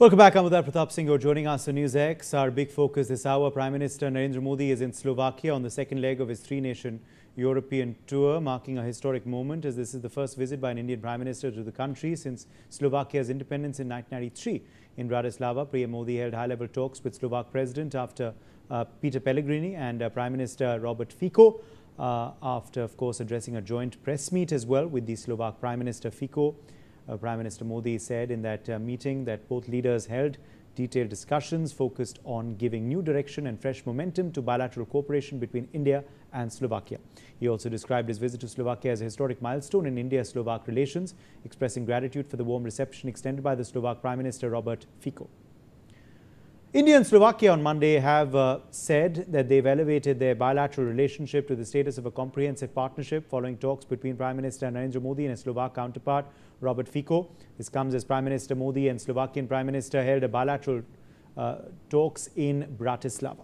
Welcome back. I'm Uday Pratap Singh. You're joining us on NewsX. Our big focus this hour, Prime Minister Narendra Modi is in Slovakia on the second leg of his three-nation European tour, marking a historic moment as this is the first visit by an Indian Prime Minister to the country since Slovakia's independence in 1993. In Bratislava, PM Modi held high-level talks with Slovak President after Peter Pellegrini and Prime Minister Robert Fico, after, of course, addressing a joint press meet as well with the Slovak Prime Minister Fico. Prime Minister Modi said in that meeting that both leaders held detailed discussions focused on giving new direction and fresh momentum to bilateral cooperation between India and Slovakia. He also described his visit to Slovakia as a historic milestone in India-Slovak relations, expressing gratitude for the warm reception extended by the Slovak Prime Minister Robert Fico. India and Slovakia on Monday have said that they've elevated their bilateral relationship to the status of a comprehensive partnership following talks between Prime Minister Narendra Modi and his Slovak counterpart Robert Fico. This comes as Prime Minister Modi and Slovakian Prime Minister held a bilateral talks in Bratislava.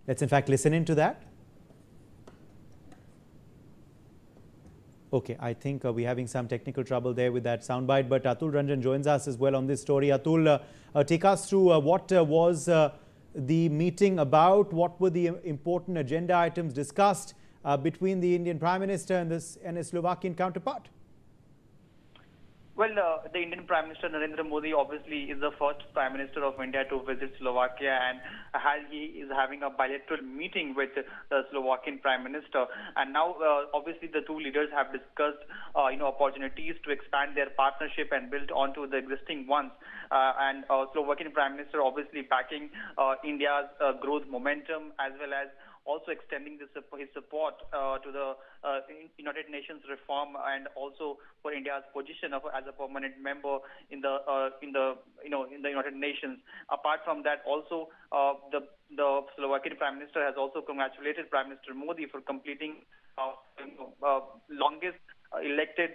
Let's in fact listen into that. Okay, I think we're having some technical trouble there with that soundbite, but Atul Ranjan joins us as well on this story. Atul, take us through what was the meeting about, what were the important agenda items discussed between the Indian Prime Minister and his Slovakian counterpart? Well, the Indian Prime Minister Narendra Modi obviously is the first Prime Minister of India to visit Slovakia, and he is having a bilateral meeting with the Slovakian Prime Minister. And now, obviously, the two leaders have discussed, opportunities to expand their partnership and build onto the existing ones. And Slovakian Prime Minister obviously backing India's growth momentum, as well as also extending his support to the United Nations reform, and also for India's position as a permanent member in the United Nations. Apart from that, also the Slovakian Prime Minister has also congratulated Prime Minister Modi for completing longest elected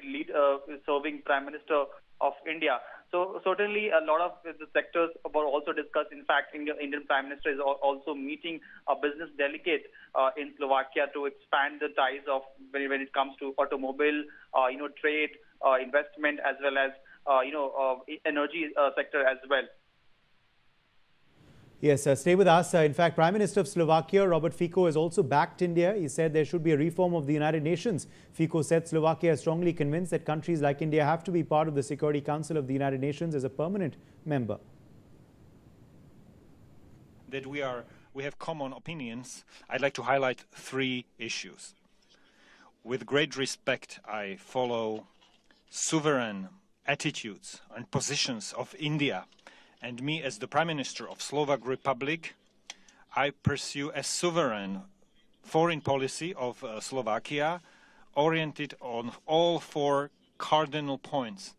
serving Prime Minister of India. So certainly a lot of the sectors were also discussed. In fact, Indian Prime Minister is also meeting a business delegate in Slovakia to expand the ties of when it comes to automobile, trade, investment, as well as energy sector as well. Yes, stay with us. In fact, Prime Minister of Slovakia, Robert Fico, has also backed India. He said there should be a reform of the United Nations. Fico said Slovakia is strongly convinced that countries like India have to be part of the Security Council of the United Nations as a permanent member. That we have common opinions. I'd like to highlight three issues. With great respect, I follow sovereign attitudes and positions of India. And me, as the Prime Minister of Slovak Republic, I pursue a sovereign foreign policy of Slovakia oriented on all four cardinal points.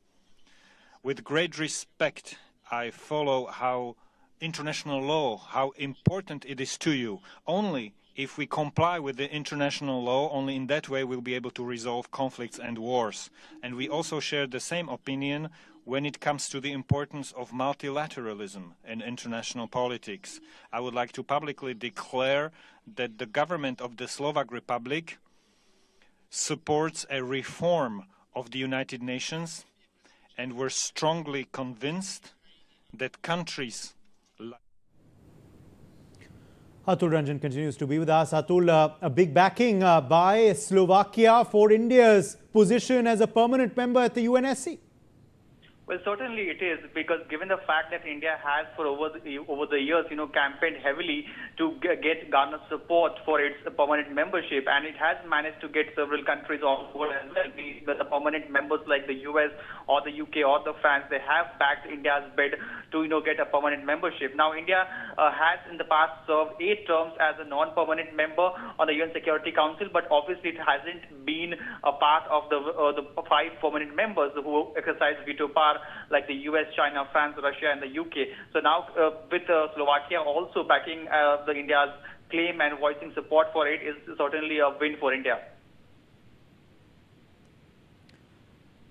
With great respect, I follow how international law, how important it is to you. Only if we comply with the international law, only in that way we'll be able to resolve conflicts and wars. And we also share the same opinion when it comes to the importance of multilateralism in international politics. I would like to publicly declare that the government of the Slovak Republic supports a reform of the United Nations, and we're strongly convinced that countries like Atul Ranjan continues to be with us. Atul, a big backing by Slovakia for India's position as a permanent member at the UNSC. Well, certainly it is, because given the fact that India has for over the years, campaigned heavily to garner support for its permanent membership, and it has managed to get several countries on board as well. The permanent members like the US or the UK or the France, they have backed India's bid to get a permanent membership. Now, India has in the past served 8 terms as a non-permanent member on the UN Security Council, but obviously it hasn't been a part of the 5 permanent members who exercise veto power, like the US, China, France, Russia, and the UK. So now with Slovakia also backing the India's claim and voicing support for it is certainly a win for India.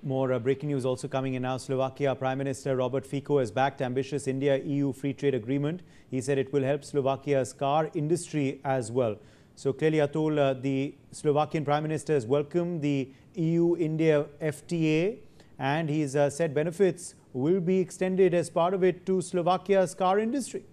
More breaking news also coming in now. Slovakia Prime Minister Robert Fico has backed ambitious India-EU free trade agreement. He said it will help Slovakia's car industry as well. So clearly, Atul, the Slovakian Prime Minister has welcomed the EU-India FTA, and he's said benefits will be extended as part of it to Slovakia's car industry.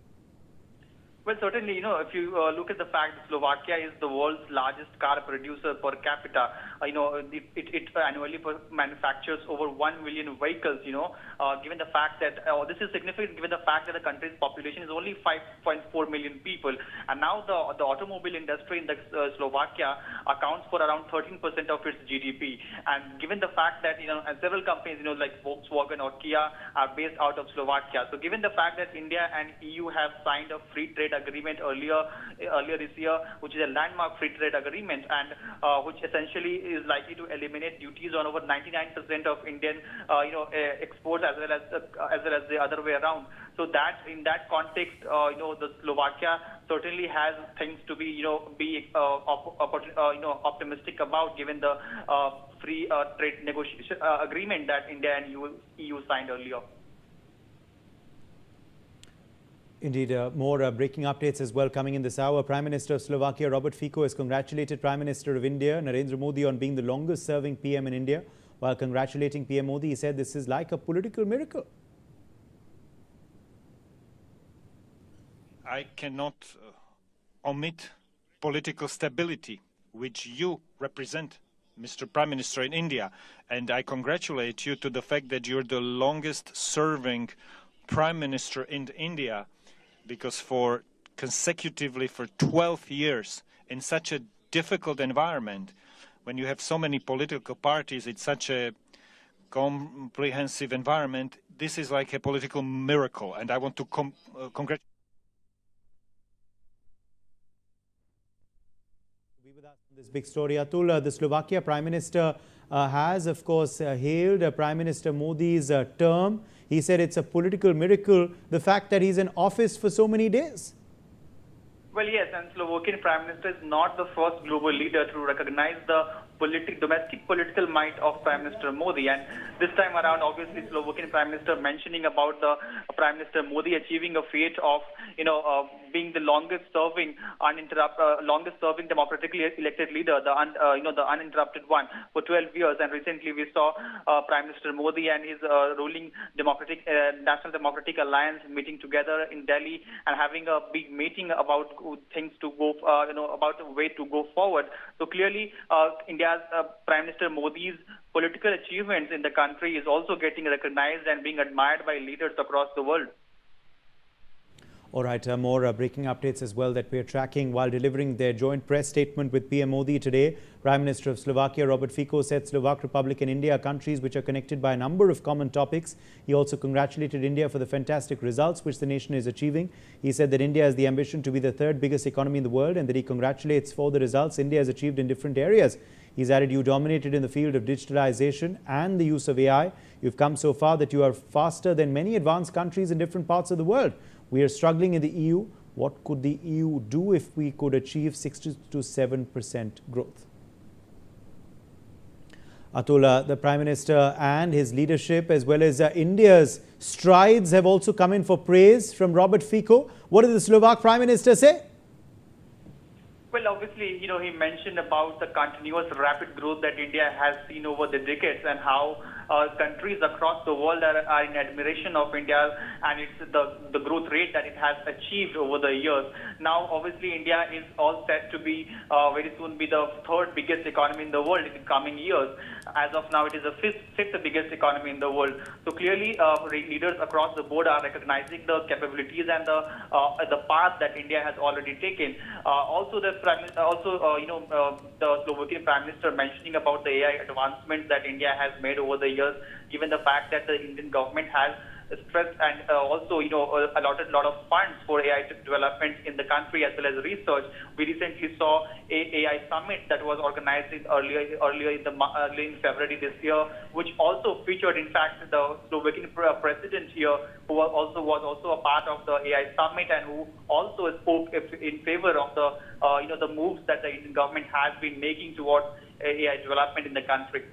Well, certainly, if you look at the fact that Slovakia is the world's largest car producer per capita, it annually manufactures over 1 million vehicles, given the fact that this is significant given the fact that the country's population is only 5.4 million people. And now the automobile industry in the Slovakia accounts for around 13% of its GDP. And given the fact that, several companies, like Volkswagen or Kia are based out of Slovakia. So given the fact that India and EU have signed a free trade agreement earlier this year, which is a landmark free trade agreement, and which essentially is likely to eliminate duties on over 99% of Indian exports as well as the other way around. So that in that context, the Slovakia certainly has things to be optimistic about, given the free trade negotiation agreement that India and EU signed earlier. Indeed, more breaking updates as well coming in this hour. Prime Minister of Slovakia, Robert Fico, has congratulated Prime Minister of India, Narendra Modi, on being the longest-serving PM in India. While congratulating PM Modi, he said this is like a political miracle. I cannot omit political stability, which you represent, Mr. Prime Minister in India. And I congratulate you to the fact that you're the longest-serving Prime Minister in India, because consecutively for 12 years in such a difficult environment, when you have so many political parties, it's such a comprehensive environment, this is like a political miracle, and I want to congratulate. With us on this big story, Atul, the Slovakia Prime Minister has, of course, hailed Prime Minister Modi's term. He said it's a political miracle, the fact that he's in office for so many days. Well, yes, and Slovakian Prime Minister is not the first global leader to recognize the domestic political might of Prime Minister Modi. And this time around, obviously, Slovakian Prime Minister mentioning about the Prime Minister Modi achieving a feat of, being the longest-serving democratically elected leader, the uninterrupted one for 12 years. And recently, we saw Prime Minister Modi and his ruling National Democratic Alliance meeting together in Delhi and having a big meeting about things to go, about a way to go forward. So clearly, India's Prime Minister Modi's political achievements in the country is also getting recognized and being admired by leaders across the world. All right, more breaking updates as well that we're tracking. While delivering their joint press statement with PM Modi today, Prime Minister of Slovakia, Robert Fico, said Slovak Republic and India are countries which are connected by a number of common topics. He also congratulated India for the fantastic results which the nation is achieving. He said that India has the ambition to be the third biggest economy in the world and that he congratulates for the results India has achieved in different areas. He's added, you dominated in the field of digitalization and the use of AI. You've come so far that you are faster than many advanced countries in different parts of the world. We are struggling in the EU. What could the EU do if we could achieve 6 to 7% growth? Atul, the Prime Minister and his leadership as well as India's strides have also come in for praise from Robert Fico. What did the Slovak Prime Minister say? Well, obviously, he mentioned about the continuous rapid growth that India has seen over the decades and how countries across the world are in admiration of India and it's the growth rate that it has achieved over the years. Now, obviously, India is all set to be very soon be the third biggest economy in the world in the coming years. As of now, it is the fifth biggest economy in the world. So clearly, leaders across the board are recognizing the capabilities and the path that India has already taken. Also, the Slovakian Prime Minister mentioning about the AI advancements that India has made over the years, given the fact that the Indian government has stressed and also allotted a lot of funds for AI development in the country as well as research. We recently saw a AI summit that was organized earlier in February this year, which also featured, in fact, the Slovakian president here, who was also a part of the AI summit and who also spoke in favor of the moves that the Indian government has been making towards AI development in the country.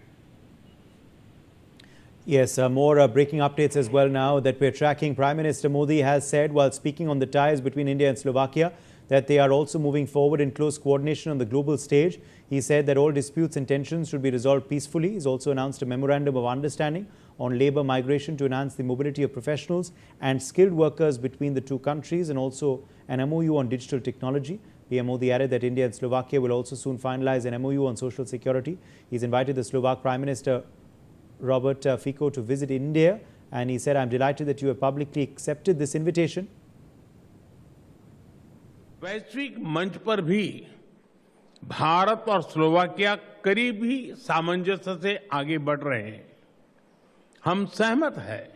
Yes, more breaking updates as well now that we're tracking. Prime Minister Modi has said while speaking on the ties between India and Slovakia that they are also moving forward in close coordination on the global stage. He said that all disputes and tensions should be resolved peacefully. He's also announced a memorandum of understanding on labour migration to enhance the mobility of professionals and skilled workers between the two countries, and also an MOU on digital technology. PM Modi added that India and Slovakia will also soon finalize an MOU on social security. He's invited the Slovak Prime Minister Robert Fico to visit India, and he said, "I'm delighted that you have publicly accepted this invitation." वैश्विक मंच पर भी भारत और Slovakia करीब ही सामंजस्य से आगे बढ़ रहे हैं। हम सहमत हैं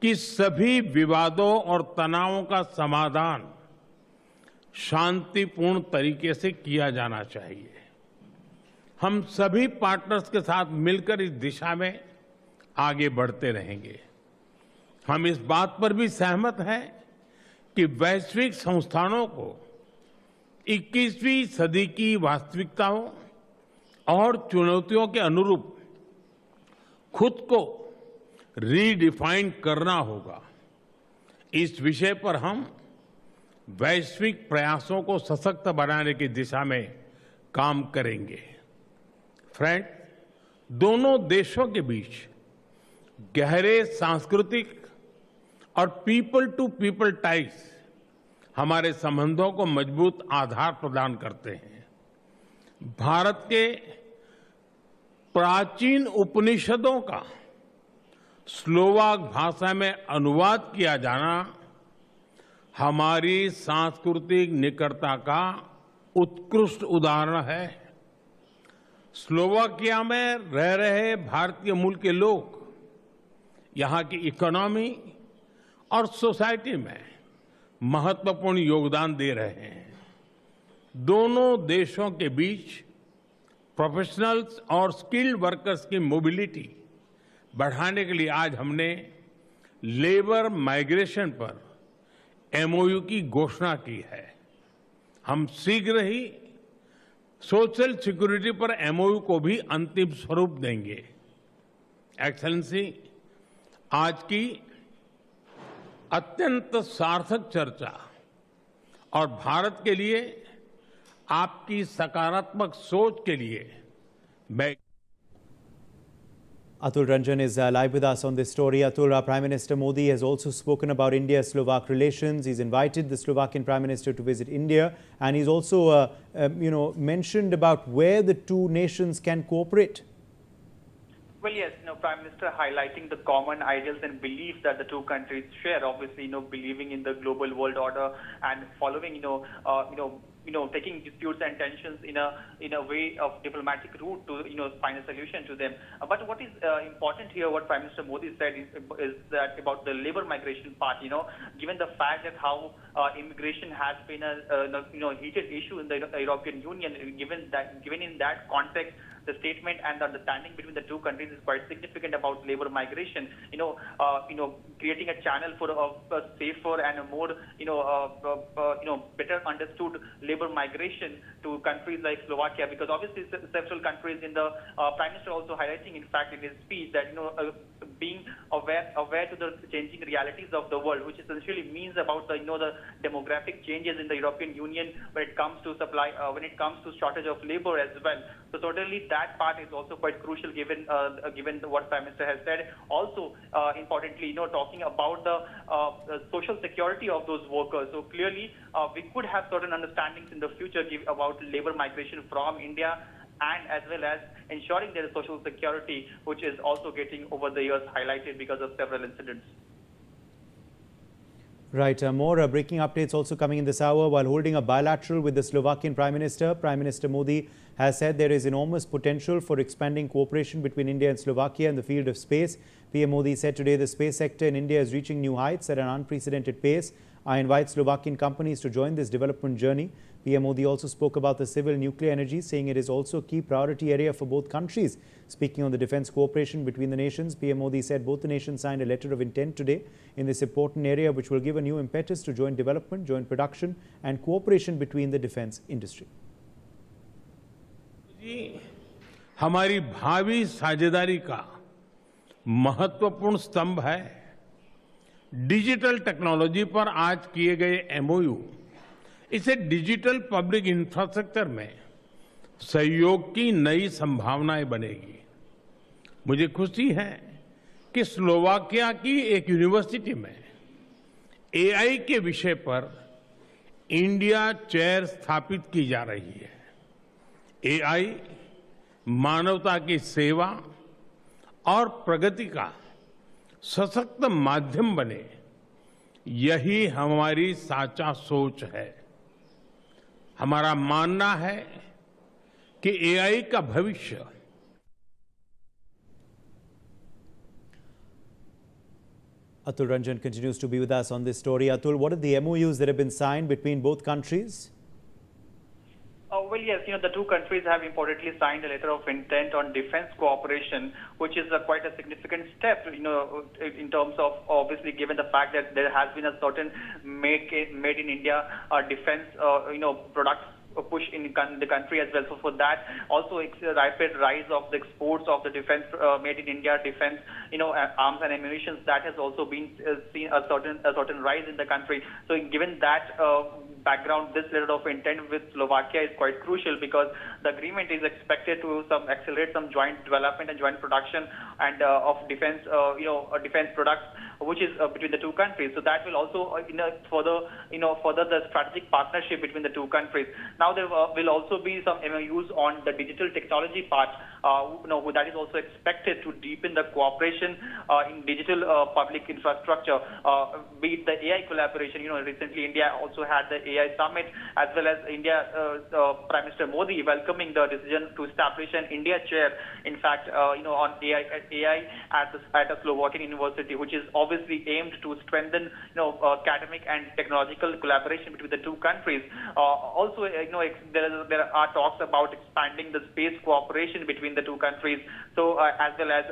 कि सभी विवादों और तनावों का समाधान शांतिपूर्ण तरीके से किया जाना चाहिए। हम सभी पार्टनर्स के साथ मिलकर इस दिशा में आगे बढ़ते रहेंगे। हम इस बात पर भी सहमत हैं कि वैश्विक संस्थानों को 21वीं सदी की वास्तविकताओं और चुनौतियों के अनुरूप खुद को रीडिफाइन करना होगा। इस विषय पर हम वैश्विक प्रयासों को सशक्त बनाने की दिशा में काम करेंगे। फ्रेंड, दोनों देशों के बीच गहरे सांस्कृतिक और पीपल टू पीपल टाइज हमारे संबंधों को मजबूत आधार प्रदान करते हैं। भारत के प्राचीन उपनिषदों का स्लोवाक भाषा में अनुवाद किया जाना हमारी सांस्कृतिक निकटता का उत्कृष्ट उदाहरण है। स्लोवाकिया में रह रहे भारतीय मूल के लोग यहां की इकोनॉमी और सोसाइटी में महत्वपूर्ण योगदान दे रहे हैं। दोनों देशों के बीच प्रोफेशनल्स और स्किल्ड वर्कर्स की मोबिलिटी बढ़ाने के लिए आज हमने लेबर माइग्रेशन पर MOU की घोषणा की है। हम शीघ्र ही सोशल सिक्योरिटी पर MOU को भी अंतिम स्वरूप देंगे। एक्सेलेंसी, आज की अत्यंत सार्थक चर्चा और भारत के लिए आपकी सकारात्मक सोच के लिए मैं Atul Ranjan is live with us on this story. Atul, Prime Minister Modi has also spoken about India-Slovak relations. He's invited the Slovakian Prime Minister to visit India, and he's also, mentioned about where the two nations can cooperate. Well, yes, Prime Minister highlighting the common ideals and beliefs that the two countries share. Obviously, believing in the global world order and following, taking disputes and tensions in a way of diplomatic route to, find a solution to them. But what is important here, what Prime Minister Modi said is that about the labor migration part, given the fact that how immigration has been a heated issue in the European Union, given in that context, the statement and the understanding between the two countries is quite significant about labor migration. Creating a channel for a safer and a more, better understood labor migration to countries like Slovakia, because obviously several countries in the Prime Minister also highlighting, in fact, in his speech that being aware to the changing realities of the world, which essentially means about the the demographic changes in the European Union when it comes to supply, when it comes to shortage of labor as well. So certainly that part is also quite crucial given what Prime Minister has said. Also, importantly, talking about the social security of those workers. So clearly, we could have certain understandings in the future about labor migration from India, and as well as ensuring there is social security, which is also getting over the years highlighted because of several incidents. Right. More breaking updates also coming in this hour. While holding a bilateral with the Slovakian Prime Minister Modi has said there is enormous potential for expanding cooperation between India and Slovakia in the field of space. PM Modi said today the space sector in India is reaching new heights at an unprecedented pace. I invite Slovakian companies to join this development journey. PM Modi also spoke about the civil nuclear energy, saying it is also a key priority area for both countries. Speaking on the defense cooperation between the nations, PM Modi said both the nations signed a letter of intent today in this important area, which will give a new impetus to joint development, joint production and cooperation between the defense industry. हमारी भावी साझेदारी का महत्वपूर्ण स्तंभ है। Digital technology पर आज किए गए MOU इसे डिजिटल पब्लिक इंफ्रास्ट्रक्चर में सहयोग की नई संभावनाएं बनेगी। मुझे खुशी है कि स्लोवाकिया की एक यूनिवर्सिटी में एआई के विषय पर इंडिया चेयर स्थापित की जा रही है। एआई मानवता की सेवा और प्रगति का सशक्त माध्यम बने, यही हमारी साचा सोच है। हमारा मानना है कि एआई का भविष्य Atul Ranjan continues to be with us on this story. Atul, what are the MOUs that have been signed between both countries? Well, yes, the two countries have importantly signed a letter of intent on defense cooperation, which is quite a significant step, in terms of, obviously, given the fact that there has been a certain made in India defense, products push in the country as well. So for that, also it's a rapid rise of the exports of the defense made in India defense, arms and ammunition. That has also been seen a certain rise in the country. So given that background, this letter of intent with Slovakia is quite crucial, because the agreement is expected to accelerate some joint development and joint production and of defense, defense products, which is between the two countries. So that will also further the strategic partnership between the two countries. Now there will also be some MOUs on the digital technology part, that is also expected to deepen the cooperation in digital public infrastructure, be it the AI collaboration. Recently India also had the AI summit, as well as India Prime Minister Modi welcoming the decision to establish an India chair, in fact, on AI at a Slovakian university, which is obviously aimed to strengthen, academic and technological collaboration between the two countries. Also, there are talks about expanding the space cooperation between the two countries. So, as well as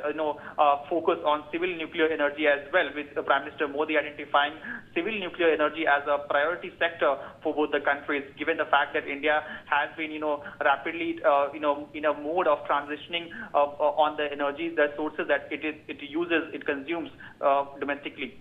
focus on civil nuclear energy as well, with Prime Minister Modi identifying civil nuclear energy as a priority sector for both the countries, given the fact that India has been, rapidly, in a mode of transitioning on the energy, the sources that it consumes domestically.